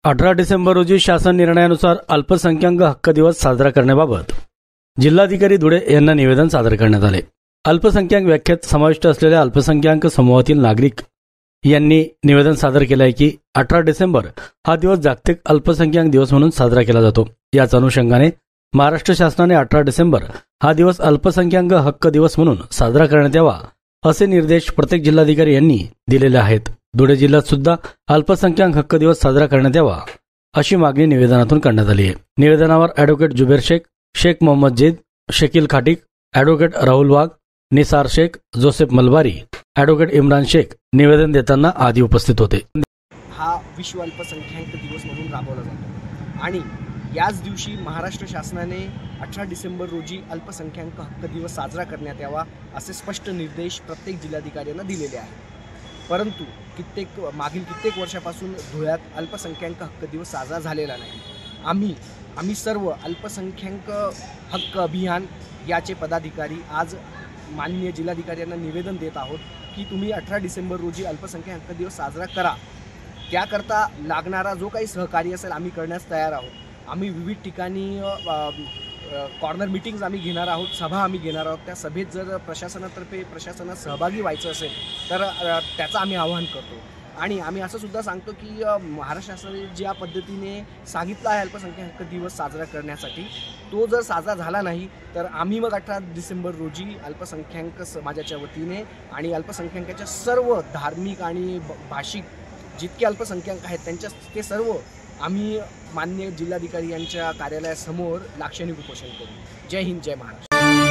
18 डिसेंबर रोजी शासन निर्णयानुसार अल्पसंख्याक हक्क दिवस साजरा करण्याबाबत जिल्हाधिकारी धुळे यांना निवेदन सादर करण्यात आले। अल्पसंख्याक व्याख्येत समाविष्ट असलेल्या अल्पसंख्याक समूहातील नागरिक यांनी निवेदन सादर केले आहे की 18 डिसेंबर हा दिवस जागतिक अल्पसंख्याक दिवस म्हणून साजरा केला जातो। याच अनुषंगाने महाराष्ट्र शासनाने 18 डिसेंबर हा दिवस अल्पसंख्याक हक्क दिवस म्हणून साजरा करण्यात यावा असे निर्देश प्रत्येक जिल्हाधिकारी यांनी दिलेले आहेत। धुळे जिल्ह्यात सुद्धा अल्पसंख्याक हक्क दिवस साजरा करण्यात यावा अशी मागणी निवेदनातून करण्यात आली आहे। निवेदनावर ॲडव्होकेट जुबेर शेख, शेख मोहम्मद जेद, शकील खाटिक, ॲडव्होकेट राहुल वाघ, निसार शेख, जोसेफ मलबारी, ॲडव्होकेट इम्रान शेख निवेदन देताना आदी उपस्थित होते। हा विश्व अल्पसंख्याक दिवस म्हणून राबवला जातो आणि याच दिवशी महाराष्ट्र शासनाने 18 डिसेंबर रोजी अल्पसंख्याक हक्क दिवस साजरा करण्यात यावा असे स्पष्ट निर्देश प्रत्येक जिल्हाधिकाऱ्यांना दिलेले आहेत। परंतु मागील कित्येक वर्षापासून धुळ्यात अल्पसंख्याक हक्क दिवस साजरा झालेला नाही। आम्ही सर्व अल्पसंख्याक हक्क अभियान याचे पदाधिकारी आज माननीय जिल्हाधिकाऱ्यांना निवेदन देत आहोत की तुम्ही 18 डिसेंबर रोजी अल्पसंख्याक हक्क दिवस साजरा करा। त्याकरता लागणारा जो काही सहकार्य असेल आम्ही करण्यास तयार आहोत। आम्ही विविध ठिकाणी कॉर्नर मीटिंग्स आम्ही घेणार आहोत, सभा आम्ही घेणार आहोत। त्या सभेत जर प्रशासनात सहभागी व्हायचं असेल तर त्याचं आम्ही आवाहन करतो आणि आम्ही असं सुद्धा सांगतो की महाराष्ट्र शासनाने ज्या पद्धतीने सांगितलं आहे अल्पसंख्याक हक्क दिवस साजरा करण्यासाठी तो जर साजरा झाला नाही तर आम्ही मग 18 डिसेंबर रोजी अल्पसंख्याक समाजाच्या वतीने आणि अल्पसंख्याकाच्या सर्व धार्मिक आणि भाषिक जितके अल्पसंख्याक आहेत त्यांच्या ते सर्व आम्ही माननीय जिल्हाधिकारी यांच्या कार्यालयासमोर लाक्षणिक उपोषण करू। जय हिंद, जय महाराष्ट्र।